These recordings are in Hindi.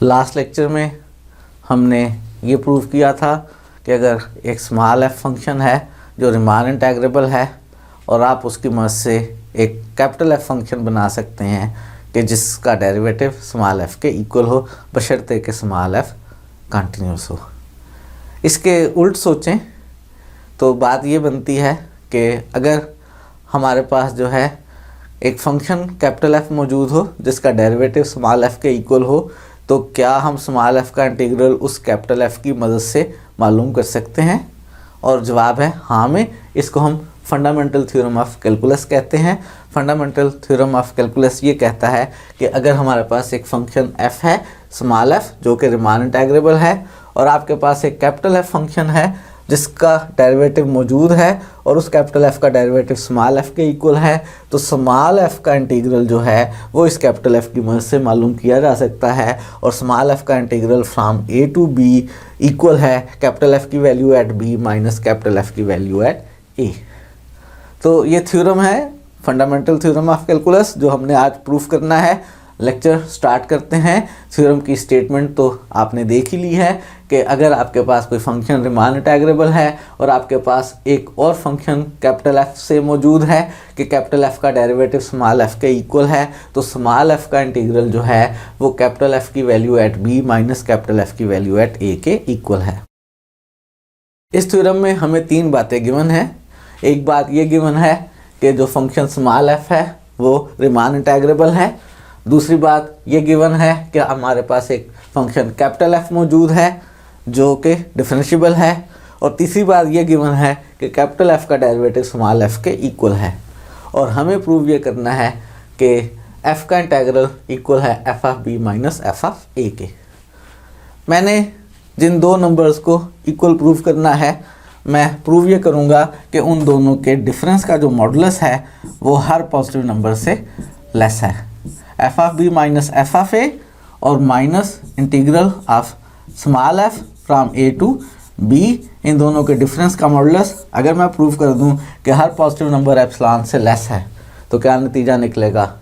लास्ट लेक्चर में हमने ये प्रूव किया था कि अगर एक स्मॉल एफ फंक्शन है जो रीमान इंटेग्रेबल है और आप उसकी मदद से एक कैपिटल एफ फंक्शन बना सकते हैं कि जिसका डेरिवेटिव स्मॉल एफ के इक्वल हो बशर्ते कि स्मॉल एफ कंटिन्यूस हो। इसके उल्ट सोचें तो बात ये बनती है कि अगर हमारे पास जो है एक फंक्शन कैपिटल एफ मौजूद हो जिसका डेरिवेटिव स्मॉल एफ के इक्वल हो, तो क्या हम स्मॉल एफ का इंटीग्रल उस कैपिटल एफ की मदद से मालूम कर सकते हैं? और जवाब है हाँ में। इसको हम फंडामेंटल थ्योरम ऑफ कैलकुलस कहते हैं। फंडामेंटल थ्योरम ऑफ कैलकुलस ये कहता है कि अगर हमारे पास एक फंक्शन एफ है स्मॉल एफ जो कि रीमान इंटेग्रेबल है और आपके पास एक कैपिटल एफ फंक्शन है जिसका डेरिवेटिव मौजूद है और उस कैपिटल एफ का डेरिवेटिव स्मॉल एफ के इक्वल है, तो स्मॉल एफ का इंटीग्रल जो है वो इस कैपिटल एफ की मदद से मालूम किया जा सकता है। और स्मॉल एफ का integral from A to B equal है कैपिटल एफ की value at B minus capital F की वैल्यू एट ए। तो ये थ्योरम है फंडामेंटल थ्योरम ऑफ कैलकुलस जो हमने आज प्रूफ करना है। लेक्चर स्टार्ट करते हैं। थ्योरम की स्टेटमेंट तो आपने देख ही ली है कि अगर आपके पास कोई फंक्शन रीमान इंटेग्रेबल है और आपके पास एक और फंक्शन कैपिटल एफ से मौजूद है कि कैपिटल एफ का डेरिवेटिव स्मॉल एफ के इक्वल है, तो स्मॉल एफ का इंटीग्रल जो है वो कैपिटल एफ की value at B minus capital F की वैल्यू एट ए के इक्वल है। इस थ्योरम में हमें तीन बातें गिवन है। एक बात ये गिवन है कि जो फंक्शन स्मॉल एफ है वो रीमान इंटेग्रेबल है। दूसरी बात ये गिवन है कि हमारे पास एक फंक्शन कैपिटल एफ मौजूद है जो कि डिफरेंशिएबल है। और तीसरी बात ये गिवन है कि कैपिटल एफ का डेरिवेटिव स्मॉल एफ के इक्वल है। और हमें प्रूव ये करना है कि एफ का इंटीग्रल इक्वल है F of B minus F of A के। मैंने जिन दो नंबर्स को इक्वल प्रूव करना है, मैं प्रूव ये करूँगा कि उन दोनों के डिफरेंस का जो मॉडुलस है वो हर पॉजिटिव नंबर से लेस है। F of B minus F of A और minus integral of small F from A to B, इन दोनों के डिफरेंस का मॉडुलस अगर मैं प्रूव कर दूं कि हर पॉजिटिव नंबर एप्सिलॉन से लेस है तो क्या नतीजा निकलेगा?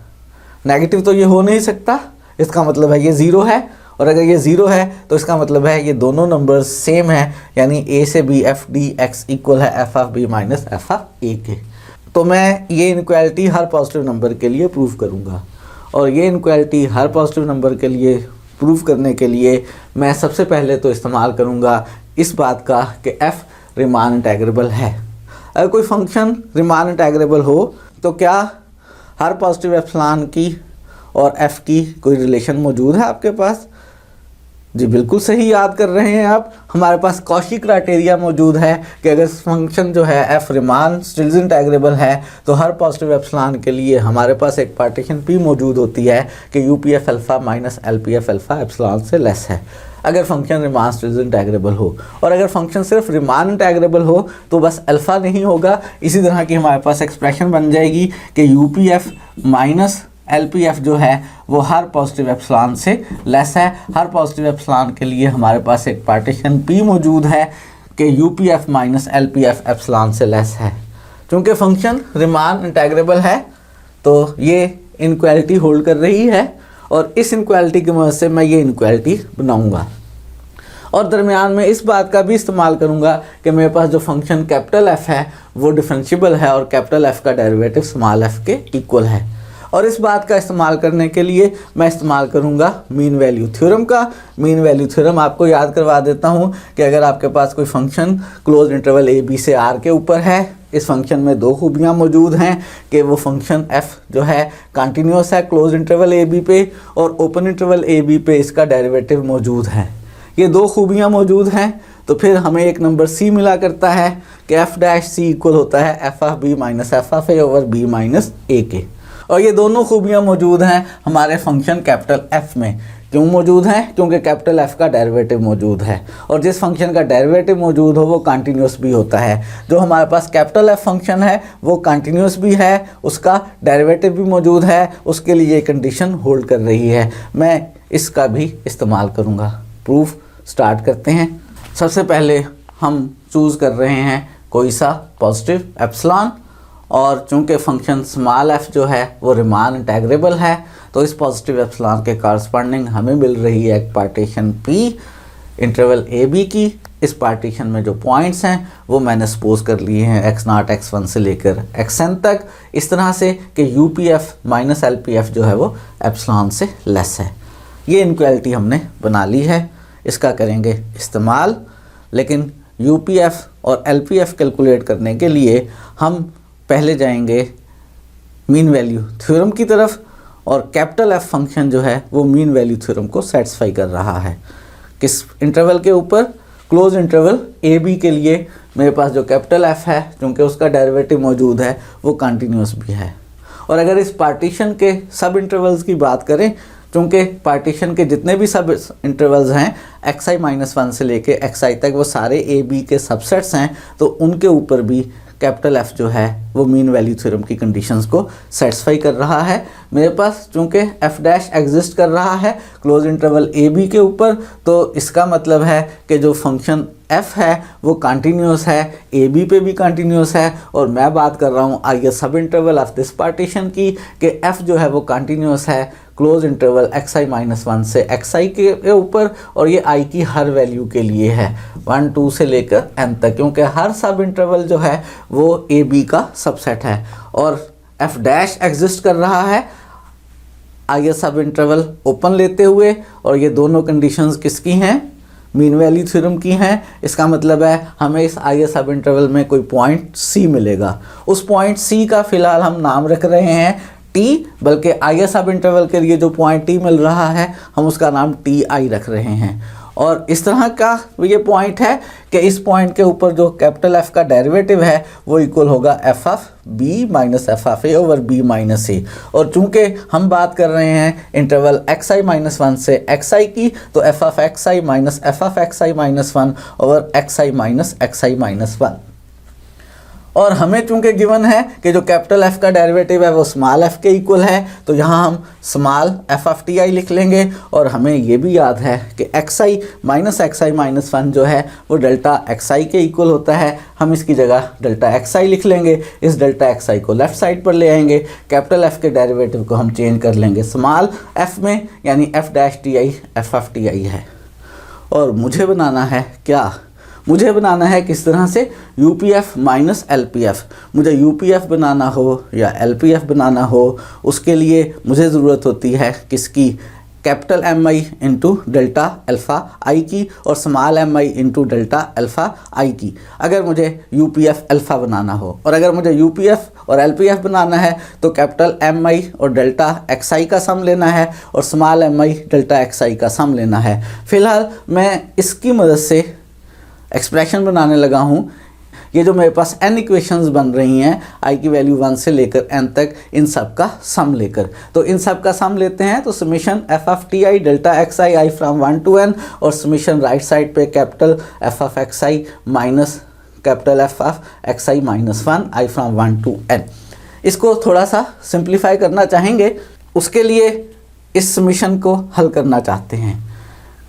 नेगेटिव तो ये हो नहीं सकता, इसका मतलब है ये ज़ीरो है। और अगर ये ज़ीरो है तो इसका मतलब है ये दोनों नंबर सेम है, यानी ए से B F D X equal है F of B minus F of A के। तो मैं ये इनक्वालिटी हर पॉजिटिव नंबर के लिए प्रूव करूँगा। और ये इनक्वालिटी हर पॉजिटिव नंबर के लिए प्रूव करने के लिए मैं सबसे पहले तो इस्तेमाल करूँगा इस बात का कि एफ रीमान इंटेग्रेबल है। अगर कोई फंक्शन रीमान इंटेग्रेबल हो तो क्या हर पॉजिटिव एप्सिलॉन की और एफ की कोई रिलेशन मौजूद है आपके पास? जी बिल्कुल सही याद कर रहे हैं आप। हमारे पास कॉची क्राइटेरिया मौजूद है कि अगर फंक्शन जो है एफ रीमान स्टिल्स इंटेग्रेबल है तो हर पॉजिटिव एप्सिलॉन के लिए हमारे पास एक पार्टीशन पी मौजूद होती है कि U P F alpha minus L P F alpha epsilon से लेस है अगर फंक्शन रीमान स्टिल्स इंटेग्रेबल हो। और अगर फंक्शन सिर्फ रीमान इंटेग्रेबल हो तो बस अल्फ़ा नहीं होगा, इसी तरह की हमारे पास एक्सप्रेशन बन जाएगी कि U P F minus L P F जो है वो हर पॉजिटिव एप्सिलॉन से लेस है। हर पॉजिटिव एप्सिलॉन के लिए हमारे पास एक पार्टीशन पी मौजूद है कि U P F minus L P F epsilon से लेस है। चूँकि फंक्शन रीमान इंटेग्रेबल है तो ये इनक्वालिटी होल्ड कर रही है और इस इनक्वालिटी की मदद से मैं ये इनक्वालिटी बनाऊँगा। और दरमियान में इस बात का भी इस्तेमाल करूँगा कि मेरे पास जो फंक्शन कैपिटल एफ है वो डिफरेंशिएबल है और कैपिटल एफ का डेरिवेटिव स्मॉल एफ के इक्वल है। और इस बात का इस्तेमाल करने के लिए मैं इस्तेमाल करूंगा मीन वैल्यू थ्योरम का। मीन वैल्यू थ्योरम आपको याद करवा देता हूं कि अगर आपके पास कोई function close interval A B से आर के ऊपर है, इस फंक्शन में दो खूबियां मौजूद हैं कि वो फंक्शन एफ जो है कंटिन्यूस है क्लोज इंटरवल ए बी पे और ओपन इंटरवल ए बी पे इसका डेरिवेटिव मौजूद है। ये दो खूबियाँ मौजूद हैं तो फिर हमें एक नंबर सी मिला करता है कि एफ डैश सी इक्वल होता है F of B minus F of A over B minus A के। और ये दोनों खूबियाँ मौजूद हैं हमारे फंक्शन कैपिटल एफ में। क्यों मौजूद हैं? क्योंकि कैपिटल एफ का डेरिवेटिव मौजूद है और जिस फंक्शन का डेरिवेटिव मौजूद हो वो कंटिन्यूस भी होता है। जो हमारे पास कैपिटल एफ फंक्शन है वो कंटिन्यूस भी है, उसका डेरिवेटिव भी मौजूद है, उसके लिए ये कंडीशन होल्ड कर रही है। मैं इसका भी इस्तेमाल करूँगा। प्रूफ स्टार्ट करते हैं। सबसे पहले हम चूज़ कर रहे हैं कोई सा पॉजिटिव एप्सिलॉन और चूंकि फंक्शन स्मॉल f जो है वो रिमान इंटेग्रेबल है, तो इस पॉजिटिव एप्सिलॉन के कॉरस्पॉन्डिंग हमें मिल रही है एक partition P interval A B की। इस पार्टीशन में जो पॉइंट्स हैं वो मैंने सपोज कर लिए हैं x0 x1 से लेकर xn तक, इस तरह से कि UPF माइनस LPF जो है वो एप्सिलॉन से लेस है। ये इनक्वालिटी हमने बना ली है, इसका करेंगे इस्तेमाल। लेकिन UPF और LPF कैलकुलेट करने के लिए हम पहले जाएंगे मीन वैल्यू थ्योरम की तरफ, और कैपिटल F फंक्शन जो है वो मीन वैल्यू थ्योरम को सेटिस्फाई कर रहा है। किस इंटरवल के ऊपर? क्लोज इंटरवल ए बी के लिए मेरे पास जो कैपिटल F है, क्योंकि उसका डेरिवेटिव मौजूद है, वो कंटिन्यूस भी है। और अगर इस पार्टीशन के सब इंटरवल्स की बात करें, क्योंकि पार्टीशन के जितने भी सब इंटरवल्स हैं xi-1 से लेके xi तक वो सारे ए बी के सबसेट्स हैं, तो उनके ऊपर भी कैपिटल F जो है वो मीन वैल्यू थ्योरम की कंडीशंस को सेटिस्फाई कर रहा है। मेरे पास चूंकि f डैश एग्जिस्ट कर रहा है क्लोज इंटरवल ए बी के ऊपर, तो इसका मतलब है कि जो फंक्शन f है वो कंटिन्यूस है, ए बी पे भी कंटिन्यूस है। और मैं बात कर रहा हूँ आई सब इंटरवल ऑफ दिस पार्टीशन की कि f जो है वो कंटिन्यूस है क्लोज इंटरवल xi-1 से xi के ऊपर, और ये i की हर वैल्यू के लिए है 1 2 से लेकर n तक, क्योंकि हर सब इंटरवल जो है वो ए बी का सबसेट है। और f डैश एग्जिस्ट कर रहा है आई सब इंटरवल ओपन लेते हुए, और ये दोनों कंडीशंस किसकी हैं? मीन वैल्यू थ्योरम की हैं। इसका मतलब है हमें इस आई सब इंटरवल में कोई पॉइंट C मिलेगा। उस पॉइंट C का फिलहाल हम नाम रख रहे हैं T, बल्कि आई सब इंटरवल के लिए जो पॉइंट T मिल रहा है हम उसका नाम TI रख रहे हैं। और इस तरह का ये पॉइंट है कि इस पॉइंट के ऊपर जो कैपिटल F का डेरिवेटिव है वो इक्वल होगा f of b minus f of a over b minus a। और चूंकि हम बात कर रहे हैं इंटरवल xi-1 से xi की, तो f of xi minus f of xi-1 over xi-1। और हमें चूंकि गिवन है कि जो कैपिटल F का डेरिवेटिव है वो स्मॉल f के इक्वल है, तो यहाँ हम स्मॉल f ऑफ ti लिख लेंगे। और हमें ये भी याद है कि xi माइनस xi-1 जो है वो डेल्टा xi के इक्वल होता है। हम इसकी जगह डेल्टा xi लिख लेंगे, इस डेल्टा xi को लेफ़्ट साइड पर ले आएंगे, कैपिटल F के डेरिवेटिव को हम चेंज कर लेंगे स्मॉल f में, यानी f dash ti f of ti है। और मुझे बनाना है क्या? मुझे बनाना है किस तरह से? UPF minus LPF। मुझे UPF बनाना हो या LPF बनाना हो, उसके लिए मुझे ज़रूरत होती है किसकी? Capital MI into delta alpha I की और small MI into delta alpha I की, अगर मुझे UPF अल्फ़ा बनाना हो। और अगर मुझे UPF और LPF बनाना है तो कैपिटल MI और डेल्टा XI का सम लेना है और स्मॉल MI डेल्टा XI का सम लेना है। फ़िलहाल मैं इसकी मदद से एक्सप्रेशन बनाने लगा हूँ। ये जो मेरे पास n इक्वेशंस बन रही हैं i की वैल्यू 1 से लेकर n तक, इन सब का सम लेकर, तो इन सब का सम लेते हैं तो summation f of ti delta xi i from 1 to n, और समीशन राइट साइड पे capital f of xi minus capital f of xi minus 1 i from 1 to n। इसको थोड़ा सा सिंप्लीफाई करना चाहेंगे, उसके लिए इस समीशन को हल करना चाहते हैं।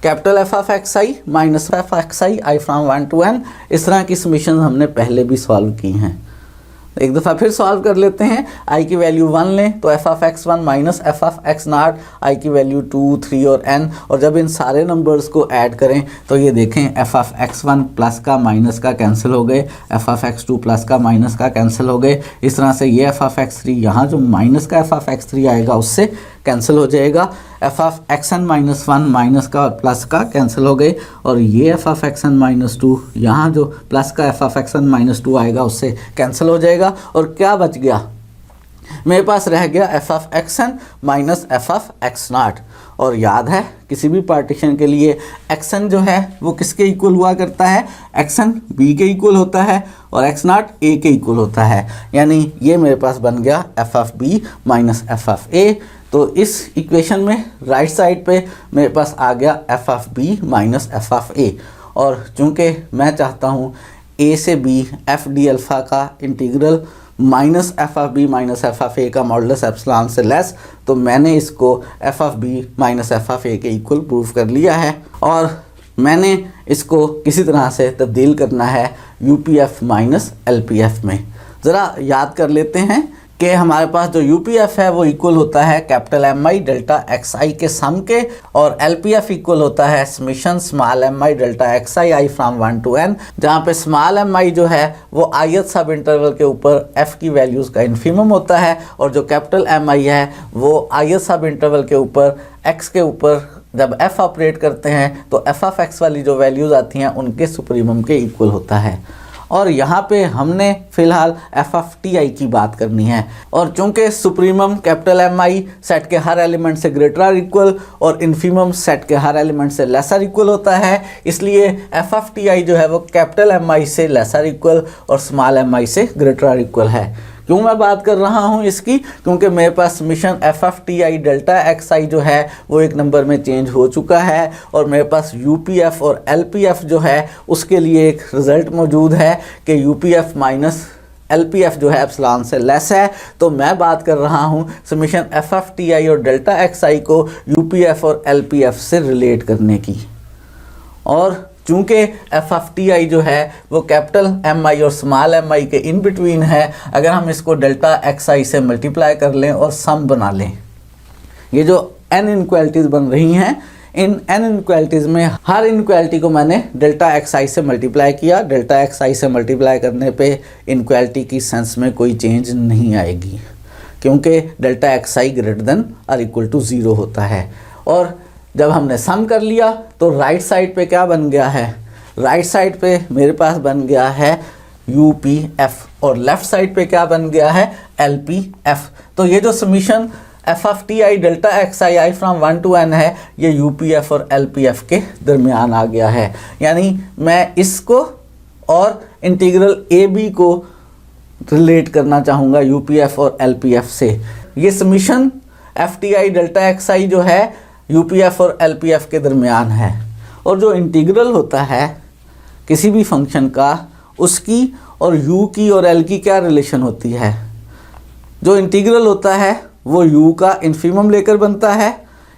Capital F of xi minus f of xi i from 1 to n, इस तरह की समीशन हमने पहले भी सॉल्व की हैं। एक दफ़ा फिर सॉल्व कर लेते हैं। i की वैल्यू 1 लें तो f of x1 minus f of x0, i की वैल्यू 2 3 और n, और जब इन सारे नंबर्स को ऐड करें तो ये देखें f ऑफ x1 प्लस का माइनस का कैंसिल हो गए, f ऑफ x2 प्लस का माइनस का कैंसिल हो गए। इस तरह से ये f ऑफ x3, यहाँ जो माइनस का f ऑफ x3 आएगा उससे कैंसिल हो जाएगा। f of xn minus 1 minus का और प्लस का कैंसिल हो गए, और ये f ऑफ xn माइनस 2, यहाँ जो प्लस का f ऑफ xn माइनस 2 आएगा उससे कैंसिल हो जाएगा। और क्या बच गया? मेरे पास रह गया f of xn minus f of x0। और याद है किसी भी पार्टीशन के लिए xn जो है वो किसके इक्वल हुआ करता है? xn b के इक्वल होता है और x0 a के इक्वल होता है, यानी ये मेरे पास बन गया f of b minus f of a। तो इस इक्वेशन में राइट साइड पे मेरे पास आ गया f of b minus f of a। और चूंकि मैं चाहता हूँ a से b f डी अल्फ़ा का integral minus f of b minus f of a का मॉडुलस एप्सिलॉन से लेस, तो मैंने इसको f of b minus f of a के इक्वल प्रूव कर लिया है। और मैंने इसको किसी तरह से तब्दील करना है UPF माइनस LPF में। ज़रा याद कर लेते हैं कि हमारे पास जो यूपीएफ है वो इक्वल होता है capital M I delta X I के सम के, और एलपीएफ इक्वल होता है summation small M I delta X I from 1 to n, जहाँ पे स्मॉल एम आई जो है वो ith सब इंटरवल के ऊपर एफ की वैल्यूज़ का इन्फीमम होता है, और जो कैपिटल एम आई है वो ith सब इंटरवल के ऊपर एक्स के ऊपर जब f ऑपरेट करते हैं तो एफ ऑफ एक्स वाली जो वैल्यूज़ आती हैं उनके सुप्रीमम के इक्वल होता है। और यहाँ पे हमने फ़िलहाल एफ ऑफ टी आई की बात करनी है, और चूंकि सुप्रीमम कैपिटल एम आई सेट के हर एलिमेंट से ग्रेटर आर इक्वल और इन्फीमम सेट के हर एलिमेंट से लेसर इक्वल होता है, इसलिए एफ ऑफ टी आई जो है वो कैपिटल एम आई से लेसर इक्वल और स्मॉल एम आई से ग्रेटर आर इक्वल है। क्यों मैं बात कर रहा हूँ इसकी, क्योंकि मेरे पास summation F of T I delta X I जो है वो एक नंबर में चेंज हो चुका है, और मेरे पास यूपीएफ और एलपीएफ जो है उसके लिए एक रिज़ल्ट मौजूद है कि यूपीएफ माइनस एलपीएफ जो है एप्सिलॉन से लेस है। तो मैं बात कर रहा हूँ समेशन एफ ऑफ टी आई और डेल्टा एक्स आई को यूपीएफ और एलपीएफ से रिलेट करने की, और चूँकि एफ ऑफ टी आई जो है वो कैपिटल एम आई और स्मॉल एम आई के इन बिटवीन है, अगर हम इसको डेल्टा एक्स आई से मल्टीप्लाई कर लें और सम बना लें, ये जो n इनक्वालिटीज़ बन रही हैं, इन n इनक्वालिटीज़ में हर इनक्वालिटी को मैंने डेल्टा एक्स आई से मल्टीप्लाई किया। डेल्टा एक्स आई से मल्टीप्लाई करने पे इनक्वालिटी की सेंस में कोई चेंज नहीं आएगी, क्योंकि डेल्टा एक्स आई ग्रेटर देन और इक्वल टू 0 होता है। और जब हमने सम कर लिया तो राइट साइड पे क्या बन गया है, राइट साइड पे मेरे पास बन गया है UPF, और लेफ़्ट साइड पे क्या बन गया है LPF। तो ये जो summation F of T I delta X I from 1 to n है, ये UPF और LPF के दरमियान आ गया है। यानी मैं इसको और इंटीग्रल AB को रिलेट करना चाहूँगा UPF और LPF से। ये summation F T I delta X I जो है UPF और LPF के दरमियान है, और जो इंटीग्रल होता है किसी भी फंक्शन का, उसकी और U की और L की क्या रिलेशन होती है। जो इंटीग्रल होता है वो U का इन्फीमम लेकर बनता है,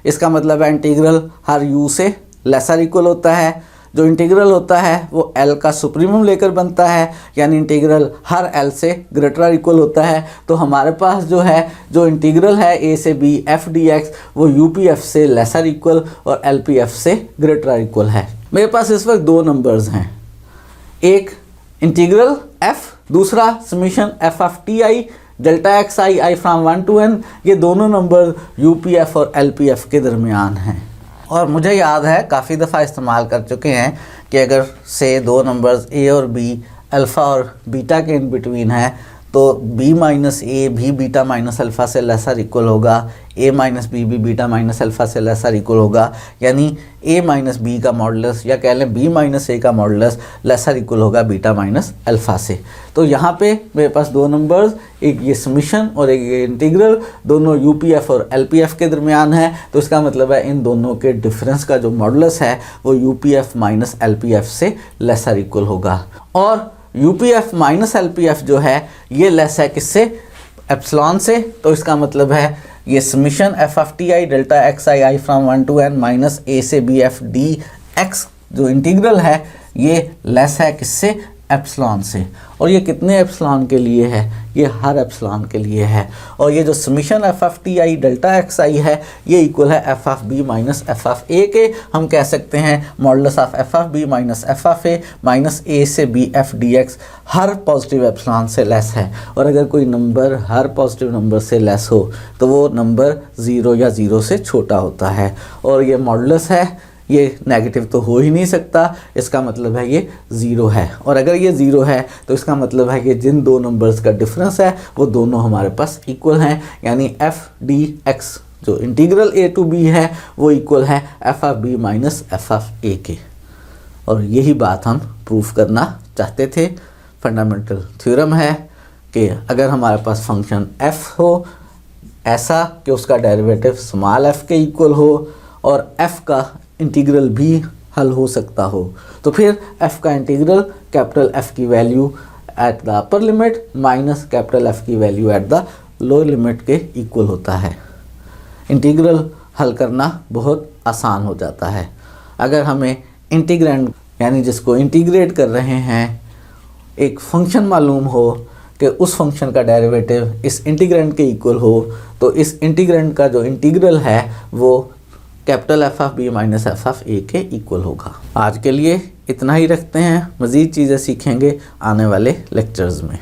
इसका मतलब है इंटीग्रल हर U से लेसर इक्वल होता है। जो इंटीग्रल होता है वो L का सुप्रीमम लेकर बनता है, यानी इंटीग्रल हर L से ग्रेटर इक्वल होता है। तो हमारे पास जो है जो इंटीग्रल है a से b f dx वो UPF से लेसर इक्वल और LPF से ग्रेटर इक्वल है। मेरे पास इस वक्त दो नंबर्स हैं, एक इंटीग्रल f, दूसरा summation F of T I delta X I from 1 to n। ये दोनों नंबर UPF और LPF के दरमियान हैं। और मुझे याद है काफ़ी दफ़ा इस्तेमाल कर चुके हैं कि अगर से दो नंबर्स a और b अल्फ़ा और बीटा के इन बिटवीन है तो b माइनस ए भी बीटा माइनस अल्फ़ा से लेसर इक्वल होगा, a माइनस बी भी बीटा माइनस अल्फ़ा से लेसर इक्वल होगा, यानी a माइनस बी का मॉडुलस या कह लें b माइनस ए का मॉडुलस लेसर इक्वल होगा बीटा माइनस अल्फ़ा से। तो यहाँ पे मेरे पास दो नंबर्स, एक ये समेशन और एक ये इंटीग्रल, दोनों UPF और LPF के दरमियान है। तो इसका मतलब है इन दोनों के डिफरेंस का जो मॉडुलस है वो UPF माइनस LPF से लेसर इक्वल होगा। और UPF माइनस LPF जो है ये लेस है किससे, एप्सिलॉन से। तो इसका मतलब है ये summation F of T I delta X I from 1 to n minus a से b f dx जो इंटीग्रल है ये लेस है किससे, एप्सिलॉन से। और ये कितने एप्सिलॉन के लिए है, ये हर एप्सिलॉन के लिए है। और ये जो summation F of T I delta X I है ये इक्वल है F of B minus F of A के। हम कह सकते हैं modulus of F of B minus F of A minus A से बी एफ डी एक्स हर पॉजिटिव एप्सिलॉन से लेस है। और अगर कोई नंबर हर पॉजिटिव नंबर से लेस हो तो वो नंबर 0 या 0 से छोटा होता है। और ये मॉडुलस है, ये नेगेटिव तो हो ही नहीं सकता, इसका मतलब है ये 0 है। और अगर ये 0 है तो इसका मतलब है कि जिन दो नंबर्स का डिफरेंस है वो दोनों हमारे पास इक्वल हैं, यानी एफ डी एक्स जो इंटीग्रल a to b है वो इक्वल है F of B minus F of A के। और यही बात हम प्रूफ करना चाहते थे। फंडामेंटल थ्योरम है कि अगर हमारे पास फंक्शन f हो ऐसा कि उसका डेरिवेटिव स्मॉल f के इक्वल हो और f का इंटीग्रल भी हल हो सकता हो, तो फिर f का इंटीग्रल कैपिटल F की value at the upper limit minus capital F की value at the lower limit के इक्वल होता है। इंटीग्रल हल करना बहुत आसान हो जाता है। अगर हमें इंटीग्रैंड यानी जिसको इंटीग्रेट कर रहे हैं एक फंक्शन मालूम हो कि उस फंक्शन का डेरिवेटिव इस इंटीग्रेंड के इक्वल हो, तो इस इंटीग्रेंड का जो इंटीग्रल है वो capital F of B minus F of A के इक्वल होगा। आज के लिए इतना ही रखते हैं, मज़ीद चीज़ें सीखेंगे आने वाले लेक्चर्स में।